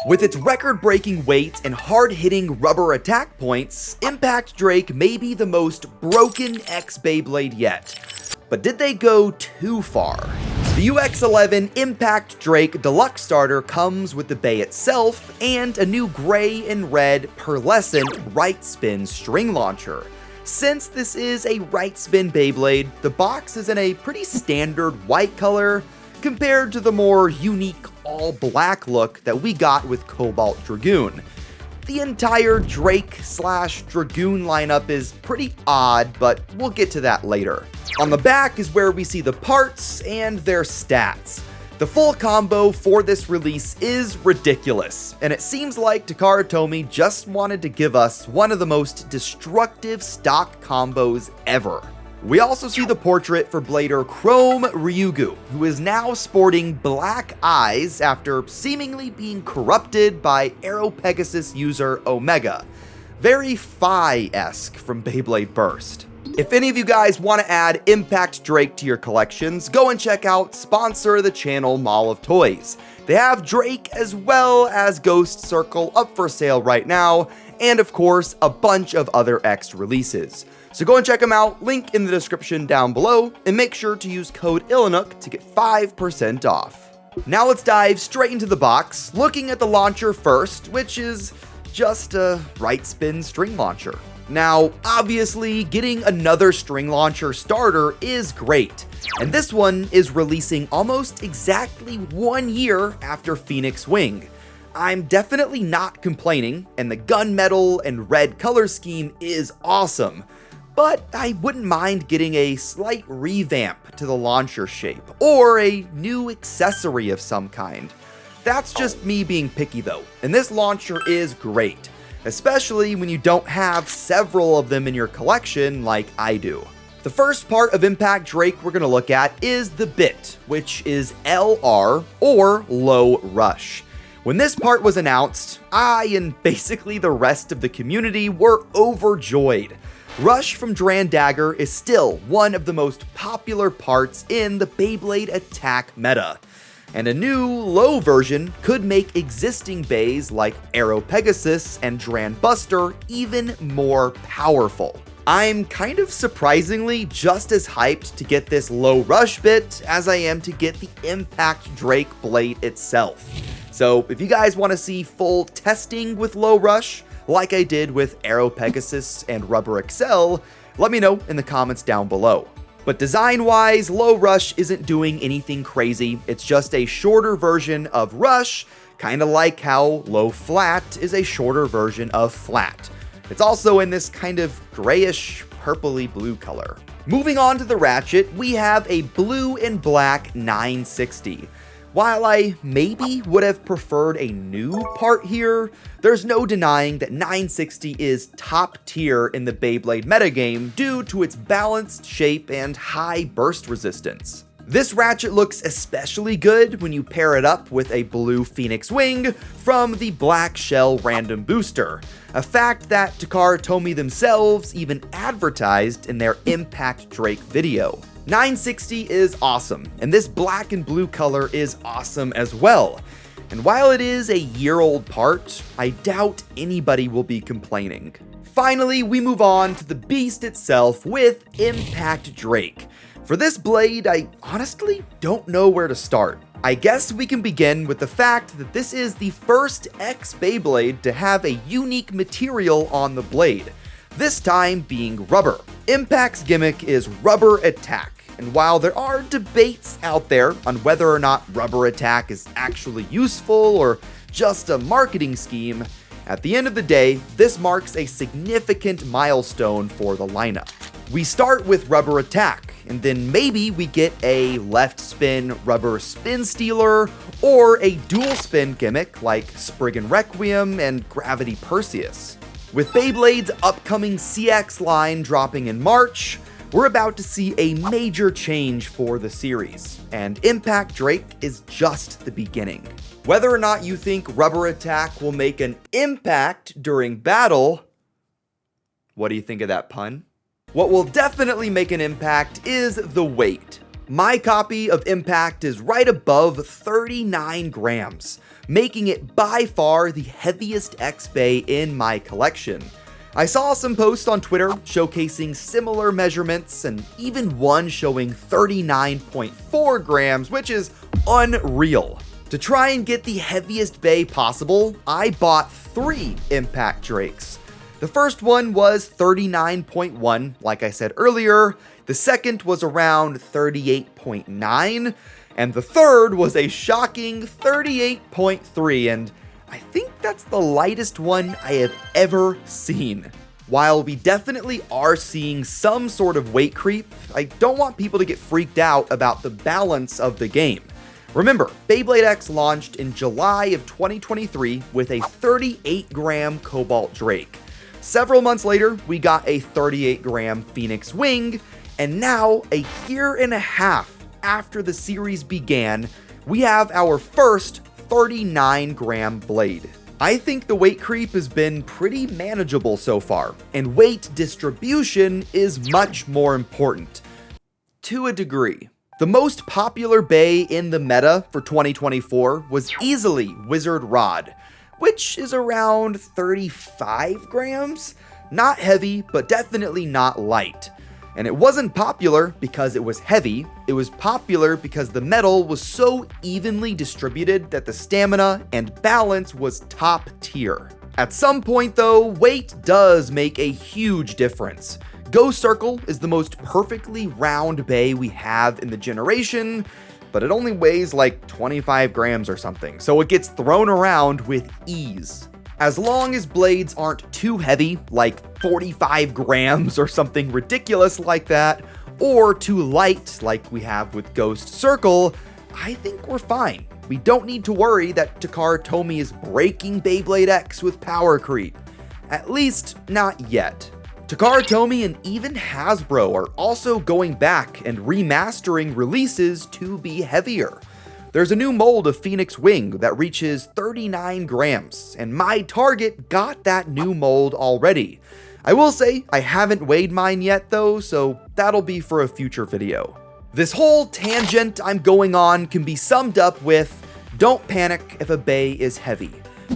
With its record-breaking weight and hard-hitting rubber attack points, ImpactDrake may be the most broken X-Beyblade yet. But did they go too far? The UX11 ImpactDrake Deluxe Starter comes with the bay itself and a new gray and red pearlescent right spin string launcher. Since this is a right spin Beyblade, the box is in a pretty standard white color compared to the more unique all-black look that we got with Cobalt Dragoon. The entire Drake/Dragoon lineup is pretty odd, but we'll get to that later. On the back is where we see the parts and their stats. The full combo for this release is ridiculous, and it seems like Takara Tomy just wanted to give us one of the most destructive stock combos ever. We also see the portrait for blader Chrome Ryugu, who is now sporting black eyes after seemingly being corrupted by Aero Pegasus user Omega. Very Phi-esque from Beyblade Burst. If any of you guys want to add ImpactDrake to your collections, go and check out sponsor of the channel Mall of Toys. They have Drake as well as Ghost Circle up for sale right now, and of course a bunch of other X releases. So go and check them out, link in the description down below, and make sure to use code ilinnuc to get 5% off. Now let's dive straight into the box, looking at the launcher first, which is just a right spin string launcher. Now, obviously, getting another string launcher starter is great, and this one is releasing almost exactly 1 year after Phoenix Wing. I'm definitely not complaining, and the gunmetal and red color scheme is awesome, but I wouldn't mind getting a slight revamp to the launcher shape, or a new accessory of some kind. That's just me being picky though, and this launcher is great, especially when you don't have several of them in your collection like I do. The first part of ImpactDrake we're going to look at is the bit, which is LR, or Low Rush. When this part was announced, I and basically the rest of the community were overjoyed. Rush from Dran Dagger is still one of the most popular parts in the Beyblade attack meta, and a new low version could make existing bays like Aero Pegasus and Dran Buster even more powerful. I'm kind of surprisingly just as hyped to get this low rush bit as I am to get the ImpactDrake blade itself. So if you guys want to see full testing with low rush, like I did with Aero Pegasus and Rubber Excel, let me know in the comments down below. But design-wise, Low Rush isn't doing anything crazy, it's just a shorter version of Rush, kinda like how Low Flat is a shorter version of Flat. It's also in this kind of grayish, purpley blue color. Moving on to the ratchet, we have a blue and black 960. While I maybe would have preferred a new part here, there's no denying that 960 is top tier in the Beyblade metagame due to its balanced shape and high burst resistance. This ratchet looks especially good when you pair it up with a blue Phoenix Wing from the Black Shell Random Booster, a fact that Takara Tomy themselves even advertised in their ImpactDrake video. 960 is awesome, and this black and blue color is awesome as well. And while it is a year-old part, I doubt anybody will be complaining. Finally, we move on to the beast itself with ImpactDrake. For this blade, I honestly don't know where to start. I guess we can begin with the fact that this is the first X Beyblade to have a unique material on the blade, this time being rubber. Impact's gimmick is Rubber Attack, and while there are debates out there on whether or not Rubber Attack is actually useful or just a marketing scheme, at the end of the day, this marks a significant milestone for the lineup. We start with Rubber Attack, and then maybe we get a left spin Rubber Spin Stealer, or a dual spin gimmick like Spriggan Requiem and Gravity Perseus. With Beyblade's upcoming CX line dropping in March, we're about to see a major change for the series, and ImpactDrake is just the beginning. Whether or not you think Rubber Attack will make an impact during battle, what do you think of that pun? What will definitely make an impact is the weight. My copy of Impact is right above 39 grams, making it by far the heaviest X-Bay in my collection. I saw some posts on Twitter showcasing similar measurements, and even one showing 39.4 grams, which is unreal. To try and get the heaviest bay possible, I bought 3 ImpactDrakes. The first one was 39.1, like I said earlier, the second was around 38.9, and the third was a shocking 38.3, and I think that's the lightest one I have ever seen. While we definitely are seeing some sort of weight creep, I don't want people to get freaked out about the balance of the game. Remember, Beyblade X launched in July of 2023 with a 38-gram Cobalt Drake. Several months later, we got a 38-gram Phoenix Wing, and now, a year and a half after the series began, we have our first 39-gram blade. I think the weight creep has been pretty manageable so far, and weight distribution is much more important. To a degree. The most popular bay in the meta for 2024 was easily Wizard Rod, which is around 35 grams. Not heavy, but definitely not light. And it wasn't popular because it was heavy, it was popular because the metal was so evenly distributed that the stamina and balance was top tier. At some point though, weight does make a huge difference. Ghost Circle is the most perfectly round bay we have in the generation, but it only weighs like 25 grams or something, so it gets thrown around with ease. As long as blades aren't too heavy, like 45 grams or something ridiculous like that, or too light like we have with Ghost Circle, I think we're fine. We don't need to worry that Takara Tomy is breaking Beyblade X with power creep. At least, not yet. Takara Tomy and even Hasbro are also going back and remastering releases to be heavier. There's a new mold of Phoenix Wing that reaches 39 grams, and my Target got that new mold already. I will say, I haven't weighed mine yet though, so that'll be for a future video. This whole tangent I'm going on can be summed up with, don't panic if a bay is heavy.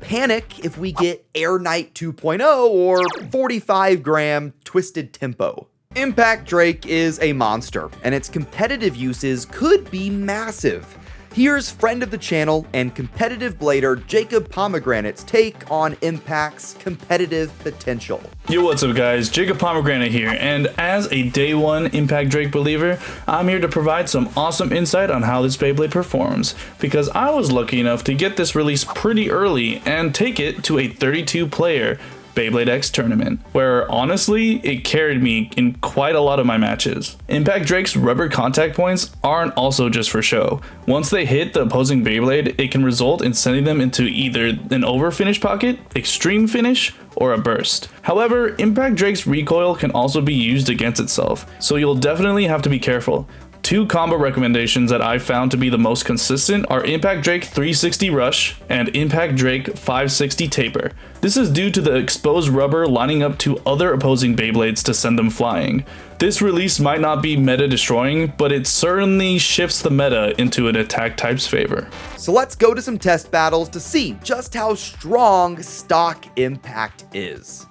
Panic if we get Air Knight 2.0 or 45 gram Twisted Tempo. ImpactDrake is a monster, and its competitive uses could be massive. Here's friend of the channel and competitive blader Jacob Pomegranate's take on Impact's competitive potential. Yo, what's up guys, Jacob Pomegranate here, and as a day one ImpactDrake believer, I'm here to provide some awesome insight on how this Beyblade performs, because I was lucky enough to get this release pretty early and take it to a 32 player Beyblade X tournament, where honestly, it carried me in quite a lot of my matches. ImpactDrake's rubber contact points aren't also just for show. Once they hit the opposing Beyblade, it can result in sending them into either an over finish pocket, extreme finish, or a burst. However, ImpactDrake's recoil can also be used against itself, so you'll definitely have to be careful. Two combo recommendations that I've found to be the most consistent are ImpactDrake 360 Rush and ImpactDrake 560 Taper. This is due to the exposed rubber lining up to other opposing Beyblades to send them flying. This release might not be meta destroying, but it certainly shifts the meta into an attack type's favor. So let's go to some test battles to see just how strong stock Impact is.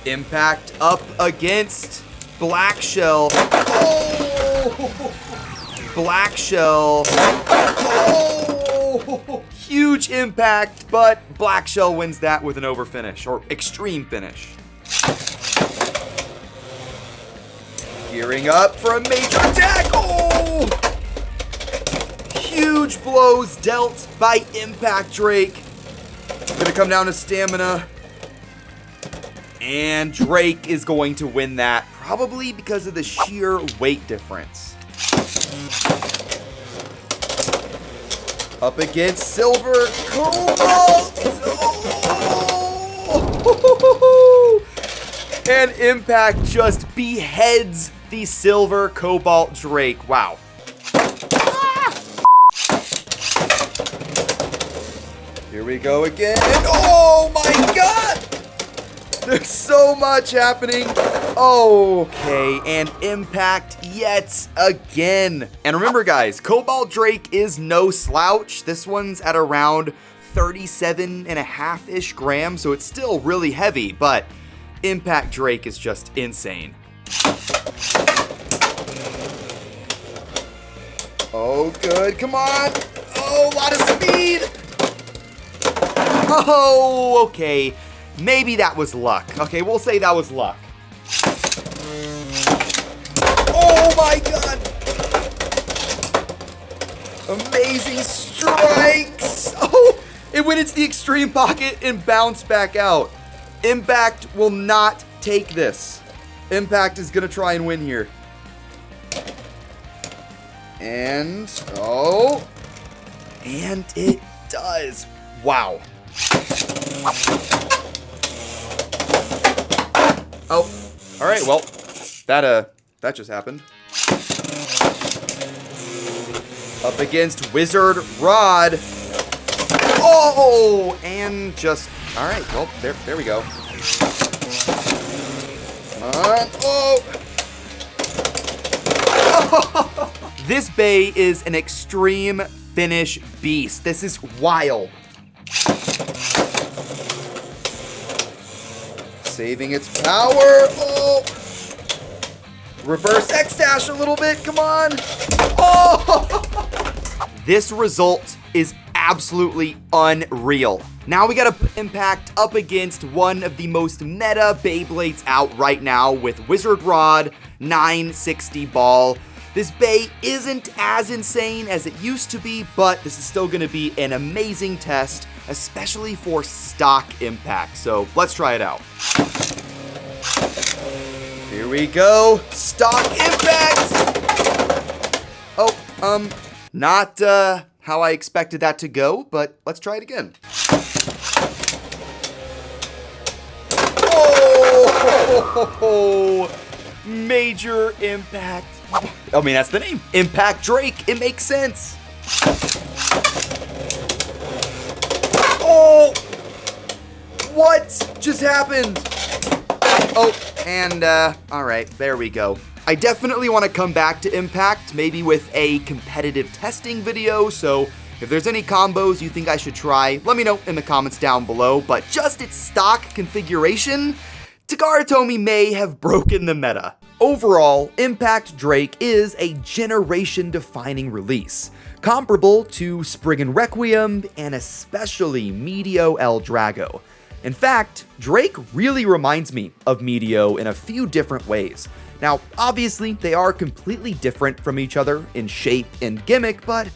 Impact up against Black Shell. Oh! Black Shell. Oh! Huge impact, but Black Shell wins that with an over finish, or extreme finish. Gearing up for a major attack. Oh! Huge blows dealt by ImpactDrake. Gonna come down to stamina. And Drake is going to win that, probably because of the sheer weight difference. Up against Silver Cobalt! Oh! And Impact just beheads the Silver Cobalt Drake. Wow. Here we go again. Oh my god! There's so much happening. Okay, and impact yet again. And remember guys, Cobalt Drake is no slouch. This one's at around 37.5-ish grams, so it's still really heavy, but ImpactDrake is just insane. Oh, good, come on. Oh, a lot of speed. Oh, okay. Maybe that was luck. Okay, we'll say that was luck. Oh my god! Amazing strikes! Oh, it went into the extreme pocket and bounced back out. Impact will not take this. Impact is gonna try and win here. And, oh, and it does. Wow. Oh, all right, well, that just happened. Up against Wizard Rod. Oh, and just, all right, well, there we go. Come on, oh. This Bay is an extreme finish beast. This is wild. Saving its power. Oh. Reverse X-Dash a little bit. Come on. Oh. This result is absolutely unreal. Now we gotta put Impact up against one of the most meta Beyblades out right now with Wizard Rod 960 Ball. This Bay isn't as insane as it used to be, but this is still gonna be an amazing test, especially for stock Impact. So let's try it out. Here we go, stock Impact! Oh, not how I expected that to go, but let's try it again. Oh, major impact. I mean, that's the name, ImpactDrake. It makes sense. Oh, what just happened? Oh, and all right, there we go. I definitely want to come back to Impact, maybe with a competitive testing video, so if there's any combos you think I should try, let me know in the comments down below, but just its stock configuration, Takara Tomy may have broken the meta. Overall, ImpactDrake is a generation-defining release, comparable to Spriggan Requiem and especially Medio El Drago. In fact, Drake really reminds me of Medio in a few different ways. Now, obviously, they are completely different from each other in shape and gimmick, but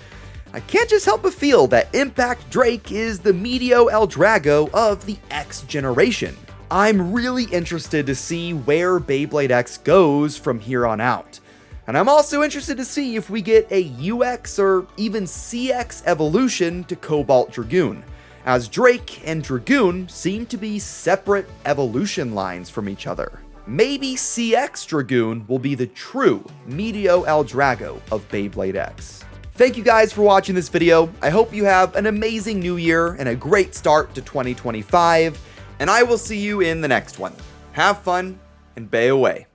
I can't just help but feel that ImpactDrake is the Medio El Drago of the X generation. I'm really interested to see where Beyblade X goes from here on out. And I'm also interested to see if we get a UX or even CX evolution to Cobalt Dragoon, as Drake and Dragoon seem to be separate evolution lines from each other. Maybe CX Dragoon will be the true Medio El Drago of Beyblade X. Thank you guys for watching this video. I hope you have an amazing new year and a great start to 2025, and I will see you in the next one. Have fun and bay away.